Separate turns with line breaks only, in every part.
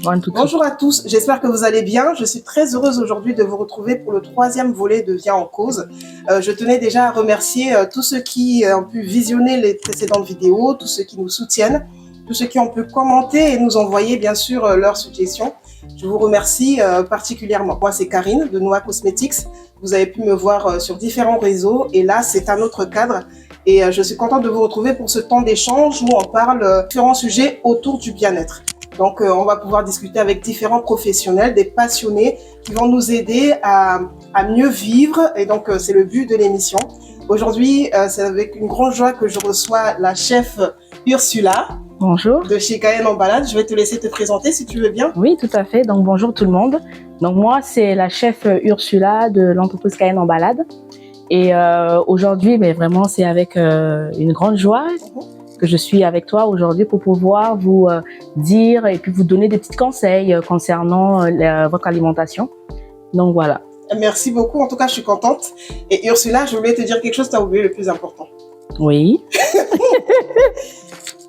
Bonjour à tous, j'espère que vous allez bien. Je suis très heureuse aujourd'hui de vous retrouver pour le 3e volet de Viens en cause. Je tenais déjà à remercier tous ceux qui ont pu visionner les précédentes vidéos, tous ceux qui nous soutiennent, tous ceux qui ont pu commenter et nous envoyer bien sûr leurs suggestions. Je vous remercie particulièrement. Moi, c'est Karine de Noah Cosmetics. Vous avez pu me voir sur différents réseaux et là, c'est un autre cadre. Et je suis contente de vous retrouver pour ce temps d'échange où on parle de différents sujets autour du bien-être. Donc, on va pouvoir discuter avec différents professionnels, des passionnés qui vont nous aider à mieux vivre. Et donc, c'est le but de l'émission. Aujourd'hui, c'est avec une grande joie que je reçois la chef Ursula.
Bonjour.
De chez Cayenne en balade. Je vais te laisser te présenter si tu veux bien.
Oui, tout à fait. Donc, bonjour tout le monde. Donc, moi, c'est la chef Ursula de l'entreprise Cayenne en balade. Et aujourd'hui, mais vraiment, c'est avec une grande joie que je suis avec toi aujourd'hui pour pouvoir vous dire et puis vous donner des petits conseils concernant votre alimentation. Donc, voilà.
Merci beaucoup. En tout cas, je suis contente. Et Ursula, je voulais te dire quelque chose, tu as oublié le plus important.
Oui.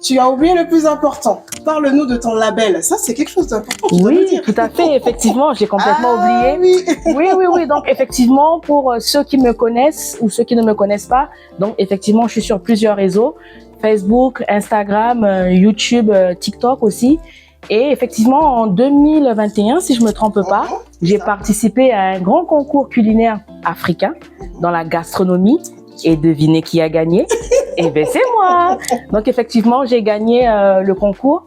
Tu as oublié le plus important. Parle-nous de ton label. Ça, c'est quelque chose d'important.
Oui, tout à fait. Effectivement, j'ai complètement oublié.
Oui.
Oui. Donc, effectivement, pour ceux qui me connaissent ou ceux qui ne me connaissent pas, donc, effectivement, je suis sur plusieurs réseaux. Facebook, Instagram, YouTube, TikTok aussi. Et effectivement, en 2021, si je me trompe pas, j'ai participé à un grand concours culinaire africain dans la gastronomie. Et devinez qui a gagné? Eh bien, c'est moi! Donc, effectivement, j'ai gagné le concours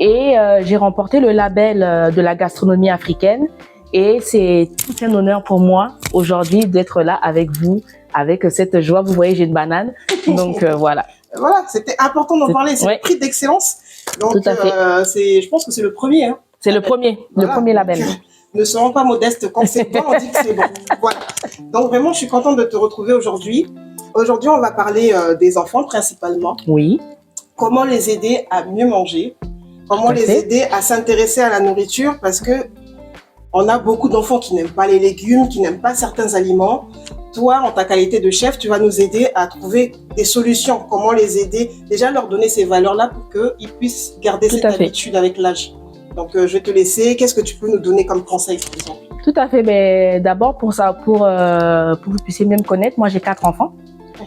et j'ai remporté le label de la gastronomie africaine. Et c'est tout un honneur pour moi aujourd'hui d'être là avec vous, avec cette joie. Vous voyez, j'ai une banane. Donc, voilà.
Voilà, c'était important d'en parler. C'est le prix d'excellence. Donc,
tout à fait.
Je pense que c'est le premier. Hein.
C'est le premier label.
Ne serons pas modestes quand c'est bon, on dit que c'est bon. Voilà. Donc, vraiment, je suis contente de te retrouver aujourd'hui. Aujourd'hui, on va parler des enfants principalement.
Oui.
Comment les aider à mieux manger. Comment les aider à s'intéresser à la nourriture parce que on a beaucoup d'enfants qui n'aiment pas les légumes, qui n'aiment pas certains aliments. Toi, en ta qualité de chef, tu vas nous aider à trouver des solutions. Comment les aider, déjà leur donner ces valeurs-là pour qu'ils puissent garder cette habitude avec l'âge. Donc, je vais te laisser. Qu'est-ce que tu peux nous donner comme conseil, par exemple?
Tout à fait. Mais d'abord, pour que vous puissiez mieux me connaître, moi, j'ai 4 enfants.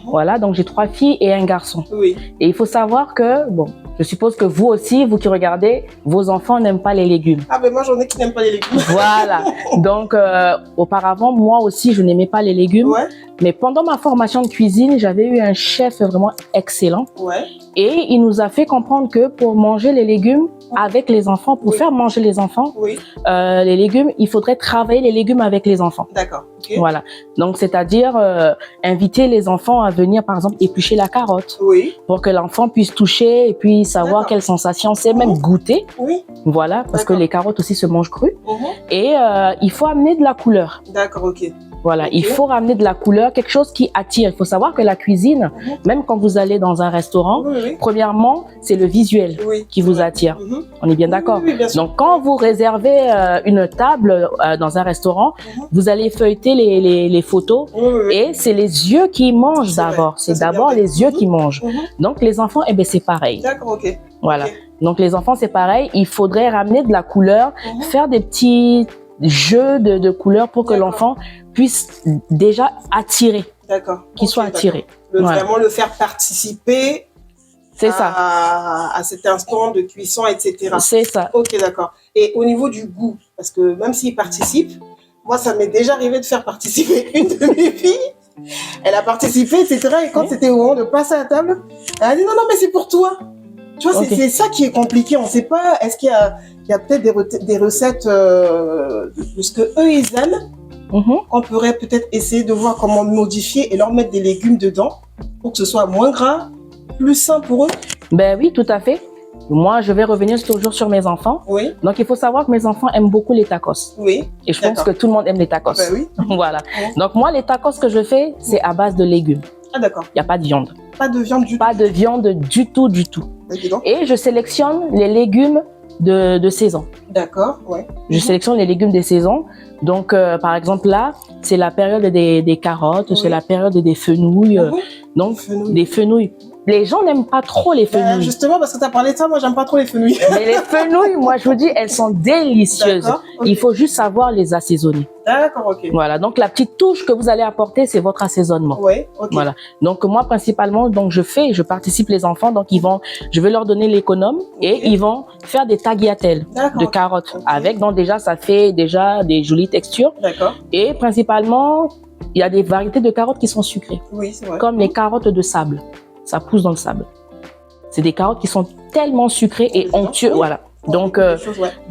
Voilà, donc j'ai 3 filles et un garçon.
Oui.
Et il faut savoir que, bon, je suppose que vous aussi, vous qui regardez, vos enfants n'aiment pas les légumes.
Ah ben moi j'en ai qui n'aiment pas les légumes.
Voilà. Donc auparavant, moi aussi, je n'aimais pas les légumes.
Ouais.
Mais pendant ma formation de cuisine, j'avais eu un chef vraiment excellent.
Ouais.
Et il nous a fait comprendre que pour manger les légumes avec les enfants, pour faire manger les enfants, les légumes, il faudrait travailler les légumes avec les enfants.
D'accord. Okay.
Voilà. Donc, c'est-à-dire inviter les enfants à venir, par exemple, éplucher la carotte.
Oui.
Pour que l'enfant puisse toucher et puis savoir quelle sensation c'est, même goûter.
Oui.
Voilà, parce que les carottes aussi se mangent crues. Et il faut amener de la couleur.
D'accord, ok.
Voilà, il faut ramener de la couleur, quelque chose qui attire. Il faut savoir que la cuisine, même quand vous allez dans un restaurant, premièrement, c'est le visuel qui vous attire. On est bien d'accord? Donc, quand vous réservez une table dans un restaurant, vous allez feuilleter les photos et c'est les yeux qui mangent d'abord. C'est d'abord les yeux qui mangent. Donc, les enfants, eh bien, c'est pareil.
D'accord, ok.
Voilà. Donc, les enfants, c'est pareil. Il faudrait ramener de la couleur, faire des petits jeux de couleurs pour que l'enfant puisse déjà attirer.
D'accord.
Qu'il soit attiré.
Vraiment le faire participer.
C'est ça.
À cet instant de cuisson, etc.
C'est ça.
Ok, d'accord. Et au niveau du goût, parce que même s'il participe, moi, ça m'est déjà arrivé de faire participer une de mes filles. Elle a participé, etc. Et quand c'était au moment de passer à la table, elle a dit non, mais c'est pour toi. Tu vois, c'est ça qui est compliqué. On ne sait pas, est-ce qu'il y a peut-être des recettes de ce qu'eux, ils aiment, qu'on pourrait peut-être essayer de voir comment modifier et leur mettre des légumes dedans pour que ce soit moins gras, plus sain pour eux.
Ben oui, tout à fait. Moi, je vais revenir toujours sur mes enfants.
Oui.
Donc, il faut savoir que mes enfants aiment beaucoup les tacos.
Oui.
Et je pense que tout le monde aime les tacos.
Ben oui.
Voilà. Donc, moi, les tacos que je fais, c'est à base de légumes.
Ah, d'accord.
Il n'y a pas de viande.
Pas de viande du tout.
Pas de viande du tout, du tout. Et je sélectionne les légumes de saison.
D'accord, ouais.
Je sélectionne les légumes des saisons. Donc, par exemple, là, c'est la période des carottes, c'est la période des fenouilles. Donc, des fenouilles. les gens n'aiment pas trop les fenouilles.
Justement, parce que tu as parlé de ça, moi, j'aime pas trop les fenouilles.
Mais les fenouilles, moi, je vous dis, elles sont délicieuses. Okay. Il faut juste savoir les assaisonner.
D'accord, ok.
Voilà, donc la petite touche que vous allez apporter, c'est votre assaisonnement.
Oui, ok.
Voilà, donc moi, principalement, donc je participe les enfants, donc je vais leur donner l'économe et ils vont faire des tagliatelles de carottes avec, donc déjà, ça fait déjà des jolies textures.
D'accord.
Et principalement, il y a des variétés de carottes qui sont sucrées.
Oui, c'est vrai.
Comme les carottes de sable. Ça pousse dans le sable. C'est des carottes qui sont tellement sucrées et onctueuses. Voilà. Donc,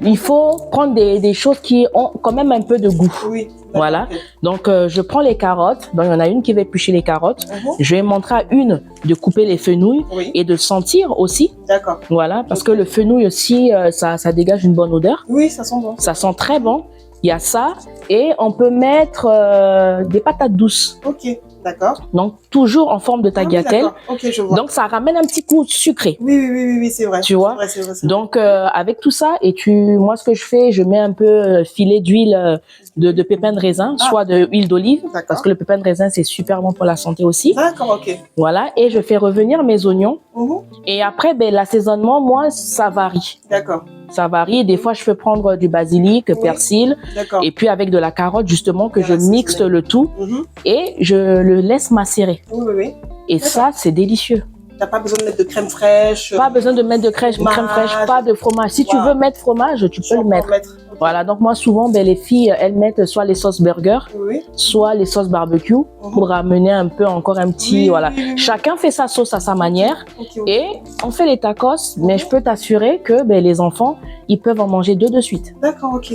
il faut prendre des choses qui ont quand même un peu de goût.
Oui.
Voilà. Donc, je prends les carottes. Donc, il y en a une qui va éplucher les carottes. Je vais montrer à une de couper les fenouils et de sentir aussi.
D'accord.
Voilà. Parce que le fenouil aussi, ça dégage une bonne odeur.
Oui, ça sent bon.
Ça sent très bon. Il y a ça. Et on peut mettre des patates douces.
Ok. D'accord.
Donc, toujours en forme de tagliatelle.
Ok, je vois.
Donc, ça ramène un petit coup sucré.
Oui, c'est vrai.
Tu vois?
C'est vrai.
Donc, avec tout ça, moi, ce que je fais, je mets un peu filet d'huile de pépins de raisin, soit de huile d'olive, parce que le pépin de raisin, c'est super bon pour la santé aussi.
D'accord, ok.
Voilà. Et je fais revenir mes oignons. Et après, l'assaisonnement, moi, ça varie.
D'accord.
Ça varie. Des fois, je fais prendre du basilic, persil, et puis avec de la carotte, justement, que je mixe le tout et je le laisse macérer.
Oui.
Et ça, c'est délicieux.
T'as pas besoin de mettre de crème fraîche.
Pas besoin de mettre de crème fraîche, pas de fromage. Si tu veux mettre fromage, tu peux le mettre. Voilà, donc moi souvent, les filles, elles mettent soit les sauces burger, soit les sauces barbecue pour ramener un peu encore un petit, voilà. Chacun fait sa sauce à sa manière et on fait les tacos, mais je peux t'assurer que les enfants, ils peuvent en manger 2 de suite.
D'accord, ok.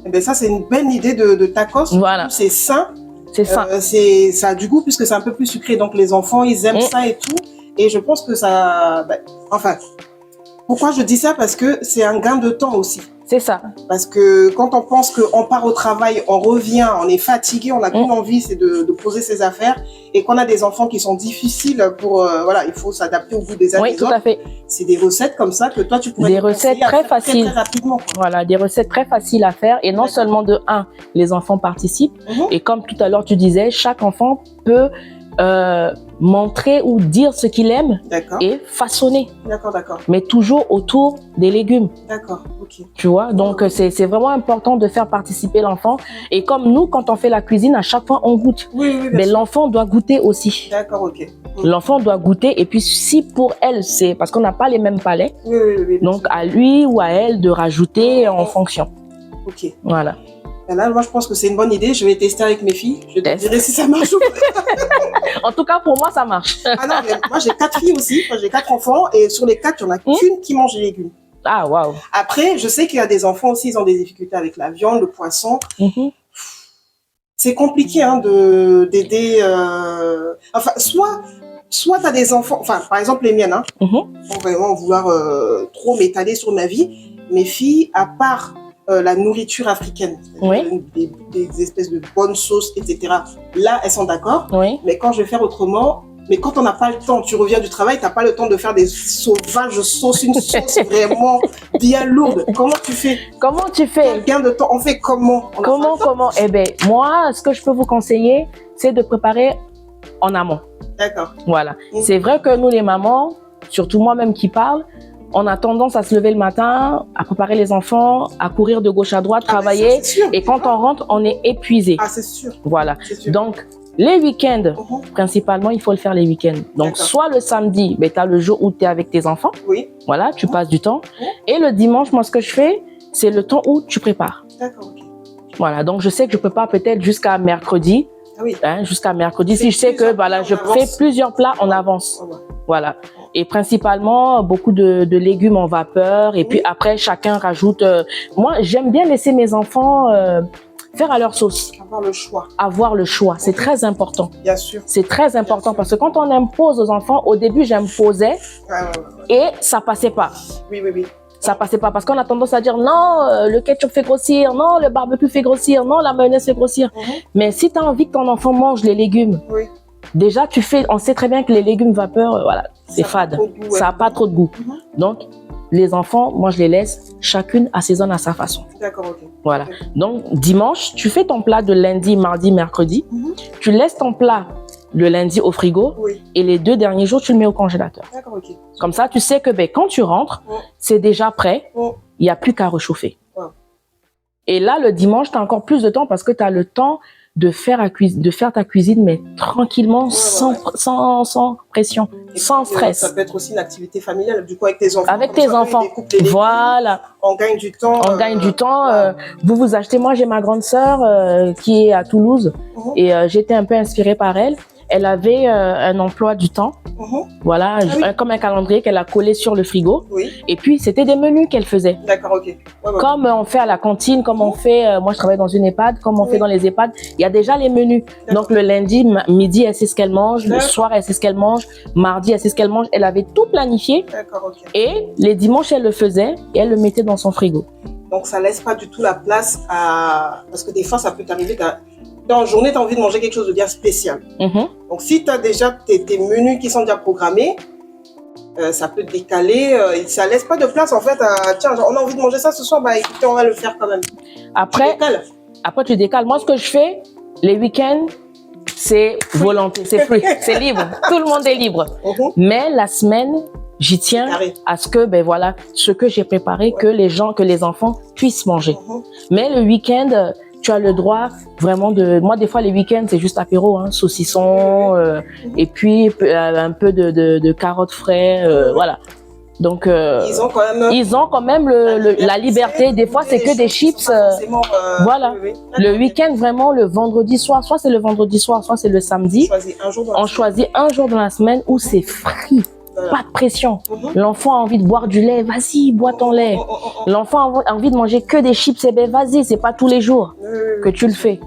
Eh bien, ça, c'est une belle idée de tacos.
Voilà.
C'est sain.
C'est sain.
Ça a du goût puisque c'est un peu plus sucré, donc les enfants, ils aiment ça et tout. Et je pense que ça... enfin, pourquoi je dis ça? Parce que c'est un gain de temps aussi.
C'est ça.
Parce que quand on pense qu'on part au travail, on revient, on est fatigué, on n'a qu'une envie, c'est de poser ses affaires. Et qu'on a des enfants qui sont difficiles pour... voilà, il faut s'adapter au goût des uns des autres.
Oui, tout à fait.
C'est des recettes comme ça que toi, tu pourrais...
Des recettes très faciles.
Très rapidement.
Voilà, des recettes très faciles à faire. Et non seulement de 1, les enfants participent. Et comme tout à l'heure, tu disais, chaque enfant peut... montrer ou dire ce qu'il aime et façonner.
D'accord.
Mais toujours autour des légumes.
D'accord, ok.
Tu vois, donc c'est vraiment important de faire participer l'enfant. Et comme nous, quand on fait la cuisine, à chaque fois, on goûte. Mais l'enfant doit goûter aussi.
D'accord, ok.
L'enfant doit goûter. Et puis, si pour elle, c'est parce qu'on n'a pas les mêmes palais, donc à lui ou à elle de rajouter en fonction.
Ok.
Voilà.
Et là, moi, je pense que c'est une bonne idée. Je vais tester avec mes filles. Je te dirai si ça marche ou pas.
En tout cas, pour moi, ça marche.
Ah non, mais moi, j'ai 4 filles aussi. Enfin, j'ai 4 enfants. Et sur les 4, il n'y en a qu'une qui mange les légumes.
Ah, waouh.
Après, je sais qu'il y a des enfants aussi, ils ont des difficultés avec la viande, le poisson. C'est compliqué d'aider... Enfin, soit tu as des enfants... Enfin, par exemple, les miennes, sans vraiment vouloir trop m'étaler sur ma vie. Mes filles, à part... la nourriture africaine, des espèces de bonnes sauces, etc. Là, elles sont d'accord. Mais quand je vais faire autrement, mais quand on n'a pas le temps, tu reviens du travail, tu n'as pas le temps de faire des sauvages sauces, une sauce vraiment bien lourde. Comment tu fais? Quel gain de temps? On fait comment?
Comment? Eh bien, moi, ce que je peux vous conseiller, c'est de préparer en amont.
D'accord.
Voilà. C'est vrai que nous, les mamans, surtout moi-même qui parle, on a tendance à se lever le matin, à préparer les enfants, à courir de gauche à droite, travailler. Et quand on rentre, on est épuisé.
Ah, c'est sûr.
Voilà. Donc, les week-ends, principalement, il faut le faire les week-ends. Donc, soit le samedi, tu as le jour où tu es avec tes enfants. Voilà, tu passes du temps. Et le dimanche, moi, ce que je fais, c'est le temps où tu prépares.
D'accord, ok.
Voilà, donc je sais que je prépare peut-être jusqu'à mercredi. Jusqu'à mercredi. Si je sais que je fais plusieurs plats en avance. Voilà. Et principalement, beaucoup de légumes en vapeur. Et puis après, chacun rajoute... moi, j'aime bien laisser mes enfants faire à leur sauce. Avoir le choix. C'est très important.
Bien sûr.
C'est très important parce que quand on impose aux enfants, au début, j'imposais et ça passait pas.
Oui.
Ça passait pas parce qu'on a tendance à dire non, le ketchup fait grossir, non, le barbecue fait grossir, non, la mayonnaise fait grossir. Mais si tu as envie que ton enfant mange les légumes, déjà, on sait très bien que les légumes vapeur, voilà, c'est fade. Ça n'a pas trop de goût. Donc, les enfants, moi, je les laisse, chacune assaisonne à sa façon.
D'accord, ok.
Voilà. Donc, dimanche, tu fais ton plat de lundi, mardi, mercredi. Tu laisses ton plat le lundi au frigo
Oui.
et les 2 derniers jours, tu le mets au congélateur.
D'accord, ok.
Comme ça, tu sais que quand tu rentres, c'est déjà prêt. Il n'y a plus qu'à réchauffer.
Ouais.
Et là, le dimanche, tu as encore plus de temps parce que tu as le temps de faire ta cuisine, mais tranquillement, sans pression, sans stress.
Ça peut être aussi une activité familiale, du coup, avec tes enfants.
Avec tes enfants. Voilà.
On gagne du temps.
On gagne du temps. Vous achetez. Moi, j'ai ma grande sœur qui est à Toulouse et j'étais un peu inspirée par elle. Elle avait un emploi du temps, voilà, comme un calendrier qu'elle a collé sur le frigo.
Oui.
Et puis, c'était des menus qu'elle faisait.
D'accord, ok.
Comme on fait à la cantine, comme on fait, moi je travaille dans une EHPAD, comme on fait dans les EHPAD, il y a déjà les menus. Donc le lundi, midi, elle sait ce qu'elle mange, le soir, elle sait ce qu'elle mange, mardi, elle sait ce qu'elle mange. Elle avait tout planifié.
D'accord, ok.
Et les dimanches, elle le faisait et elle le mettait dans son frigo.
Donc ça laisse pas du tout la place à... Parce que des fois, ça peut t'arriver, dans la journée, tu as envie de manger quelque chose de bien spécial. Donc si tu as déjà tes menus qui sont déjà programmés, ça peut te décaler, ça laisse pas de place en fait à tiens, on a envie de manger ça ce soir, bah écoutez, on va le faire quand même.
Après tu décales. Moi, ce que je fais, les week-ends, c'est volonté, c'est free, c'est libre. Tout le monde est libre. Mais la semaine, j'y tiens à ce que, voilà, ce que j'ai préparé, que les enfants puissent manger. Mais le week-end, tu as le droit vraiment de... Moi, des fois, les week-ends, c'est juste apéro, saucisson, et puis un peu de carottes frais, voilà. Donc, ils ont quand même la liberté. Des fois, c'est que des chips. Voilà. Le week-end, vraiment, le vendredi soir, soit c'est le vendredi soir, soit c'est le samedi. On choisit un jour dans la semaine où c'est free. Pas de pression. L'enfant a envie de boire du lait, vas-y, bois ton lait. L'enfant a envie de manger que des chips, vas-y, c'est pas tous les jours que tu le fais.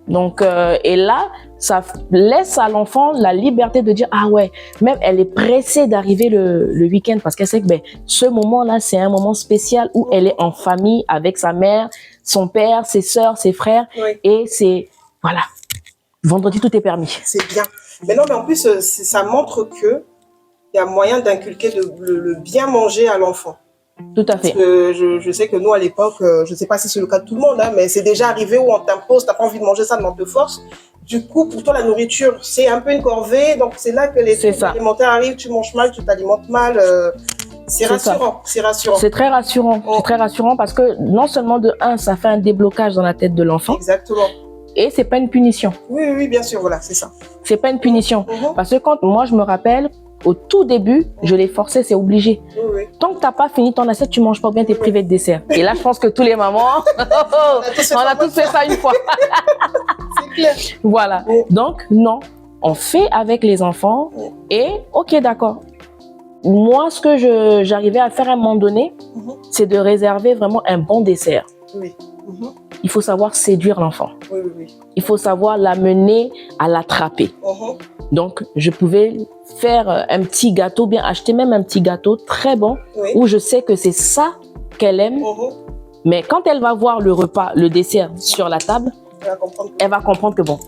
Donc, et là, ça laisse à l'enfant la liberté de dire, ah ouais, même elle est pressée d'arriver le week-end parce qu'elle sait que ce moment-là, c'est un moment spécial où elle est en famille avec sa mère, son père, ses sœurs, ses frères. Et c'est, voilà, vendredi, tout est permis.
C'est bien. Mais non, mais en plus, ça montre que il y a moyen d'inculquer le bien manger à l'enfant.
Tout à fait.
Parce que je sais que nous, à l'époque, je ne sais pas si c'est le cas de tout le monde, mais c'est déjà arrivé où on t'impose, tu n'as pas envie de manger ça, mais on te force. Du coup, pour toi, la nourriture, c'est un peu une corvée. Donc, c'est là que les troubles alimentaires arrivent, tu manges mal, tu t'alimentes mal. C'est rassurant. C'est rassurant.
C'est très rassurant. C'est très rassurant parce que non seulement de un, ça fait un déblocage dans la tête de l'enfant.
Exactement.
Et c'est pas une punition.
Oui, bien sûr, voilà, c'est ça.
C'est pas une punition. Parce que quand moi, je me rappelle, au tout début, je les forçais, c'est obligé. Tant que tu n'as pas fini ton assiette, tu ne manges pas bien, tu es privé de dessert. Et là, je pense que tous les mamans, on a tous fait ça une fois.
C'est clair.
Voilà. Donc, non, on fait avec les enfants et ok, d'accord. Moi, ce que j'arrivais à faire à un moment donné, c'est de réserver vraiment un bon dessert. Il faut savoir séduire l'enfant. Il faut savoir l'amener à l'attraper. Donc, je pouvais faire un petit gâteau, bien acheter même un petit gâteau très bon, où je sais que c'est ça qu'elle aime. Mais quand elle va voir le repas, le dessert sur la table, elle va comprendre que bon,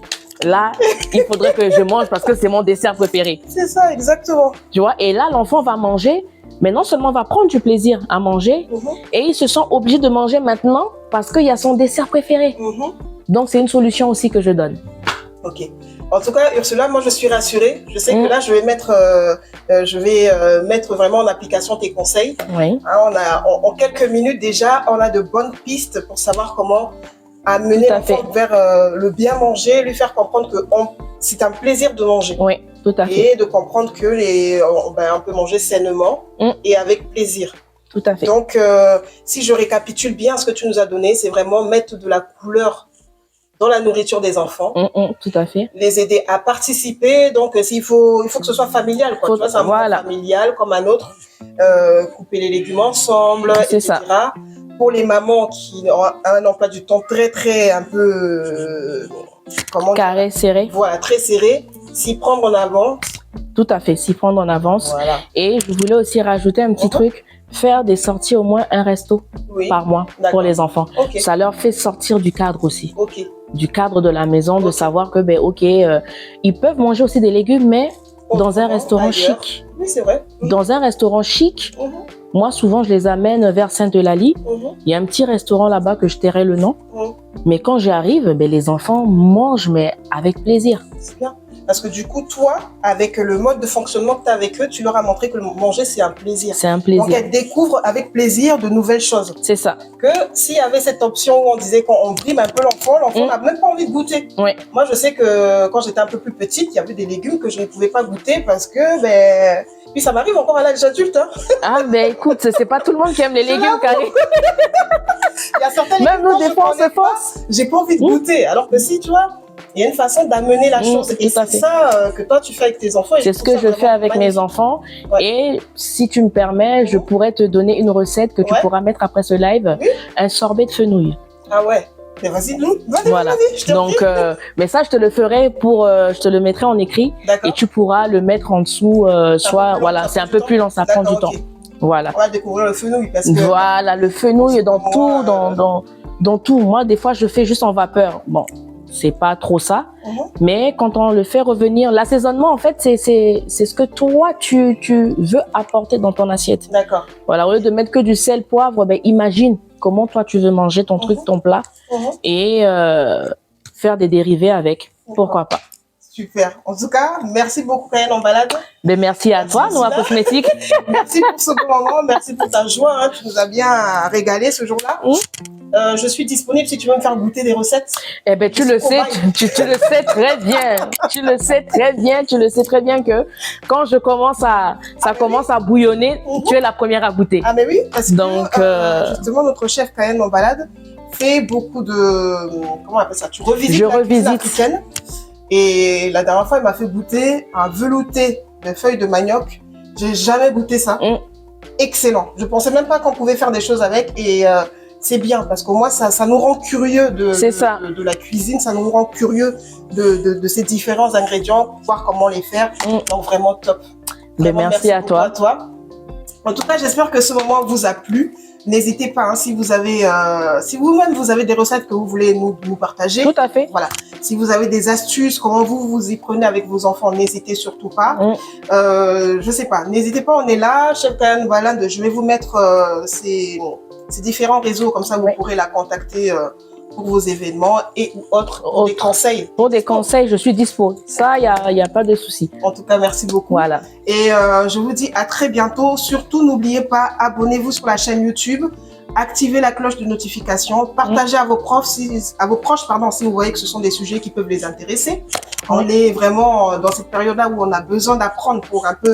là, il faudrait que je mange parce que c'est mon dessert préféré.
C'est ça, exactement.
Tu vois, et là, l'enfant va manger, mais non seulement va prendre du plaisir à manger, et il se sent obligé de manger maintenant parce qu'il y a son dessert préféré. Donc, c'est une solution aussi que je donne.
Ok. En tout cas, Ursula, moi, je suis rassurée. Je sais que là, je vais mettre vraiment en application tes conseils. En quelques minutes déjà, on a de bonnes pistes pour savoir comment amener l'enfant vers le bien manger, lui faire comprendre que c'est un plaisir de manger.
Oui, tout à fait.
Et de comprendre que on peut manger sainement et avec plaisir.
Tout à fait.
Donc, si je récapitule bien ce que tu nous as donné, c'est vraiment mettre de la couleur dans la nourriture des enfants.
Tout à fait.
Les aider à participer. Donc, il faut que ce soit familial. Tu vois, c'est un moment familial comme un autre. Couper les légumes ensemble, etc. Ça. Pour les mamans qui ont un emploi du temps très, très un peu...
carré, serré.
Voilà, très serré. S'y prendre en avance.
Tout à fait, s'y prendre en avance. Voilà. Et je voulais aussi rajouter un petit truc. Faire des sorties au moins un resto par mois pour les enfants. Ça leur fait sortir du cadre aussi. Du cadre de la maison, de savoir que, ils peuvent manger aussi des légumes, mais dans un restaurant chic.
Oui, c'est vrai.
Dans un restaurant chic, moi, souvent, je les amène vers Sainte-Eulalie. Il y a un petit restaurant là-bas que je tairai le nom. Mais quand j'arrive, les enfants mangent, mais avec plaisir.
C'est bien. Parce que du coup, toi, avec le mode de fonctionnement que tu as avec eux, tu leur as montré que manger, c'est un plaisir.
C'est un plaisir.
Donc, elles découvrent avec plaisir de nouvelles choses.
C'est ça.
Que s'il y avait cette option où on disait qu'on brime un peu l'enfant n'a même pas envie de goûter.
Oui.
Moi, je sais que quand j'étais un peu plus petite, il y avait des légumes que je ne pouvais pas goûter parce que, ben... Puis ça m'arrive encore à l'âge adulte. Hein.
Ah, ben écoute, c'est pas tout le monde qui aime les légumes carrés.
Il y a certains
même
légumes
nous, des fois, on se force.
J'ai pas envie de goûter. Alors que si, tu vois, il y a une façon d'amener la chose. Et c'est ça que toi, tu fais avec tes enfants.
C'est ce que je fais avec mes enfants. Ouais. Et si tu me permets, je pourrais te donner une recette que tu pourras mettre après ce live. Oui. Un sorbet de fenouil.
Ah ouais. Mais vas-y, nous.
Voilà.
Vas-y, donc,
mais ça, je te le ferai je te le mettrai en écrit. Et tu pourras le mettre en dessous. Soit, voilà, c'est un peu plus long, ça prend du temps. Voilà.
On va découvrir le fenouil parce que.
Voilà, le fenouil dans tout, dans tout. Moi, des fois, je fais juste en vapeur. Bon, c'est pas trop ça. Mais quand on le fait revenir, l'assaisonnement, en fait, c'est ce que toi, tu veux apporter dans ton assiette.
D'accord.
Voilà, au lieu de mettre que du sel, poivre, ben, imagine comment toi, tu veux manger ton truc, ton plat. Et faire des dérivés avec. Pourquoi pas.
Super. En tout cas, merci beaucoup, Kayenne en balade.
Ben, merci à toi, Noah Cosmétique.
Merci pour ce bon moment, merci pour ta joie. Hein. Tu nous as bien régalé ce jour-là. Je suis disponible si tu veux me faire goûter des recettes.
Eh ben, tu le sais, tu le sais très bien. Tu le sais très bien que quand ça commence à bouillonner, tu es la première à goûter.
Ah, mais oui, parce que justement, notre chef Kayenne en balade fait beaucoup de, comment on appelle ça? Tu revisites la cuisine africaine. Et la dernière fois, il m'a fait goûter un velouté de feuilles de manioc. J'ai jamais goûté ça. Excellent. Je pensais même pas qu'on pouvait faire des choses avec. Et c'est bien parce qu'au moins, ça nous rend curieux de la cuisine. Ça nous rend curieux de ces différents ingrédients, voir comment les faire. Donc vraiment top.
Vraiment, merci à toi.
En tout cas, j'espère que ce moment vous a plu. N'hésitez pas, hein, si vous-même vous avez des recettes que vous voulez nous partager.
Tout à fait.
Voilà. Si vous avez des astuces, comment vous y prenez avec vos enfants, n'hésitez surtout pas. Je sais pas, n'hésitez pas, on est là. Chef Kayenne Balade, je vais vous mettre ces différents réseaux, comme ça vous pourrez la contacter pour vos événements et ou autres, pour des conseils.
Pour des conseils, je suis dispo. Ça, il y a pas de souci.
En tout cas, merci beaucoup.
Voilà.
Et je vous dis à très bientôt. Surtout, n'oubliez pas, abonnez-vous sur la chaîne YouTube, activez la cloche de notification, partagez à vos proches, si vous voyez que ce sont des sujets qui peuvent les intéresser. On est vraiment dans cette période-là où on a besoin d'apprendre pour un peu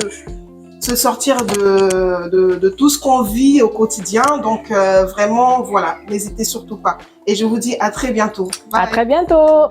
se sortir de tout ce qu'on vit au quotidien. Donc, vraiment, voilà, n'hésitez surtout pas. Et je vous dis à très bientôt. Bye.
À très bientôt.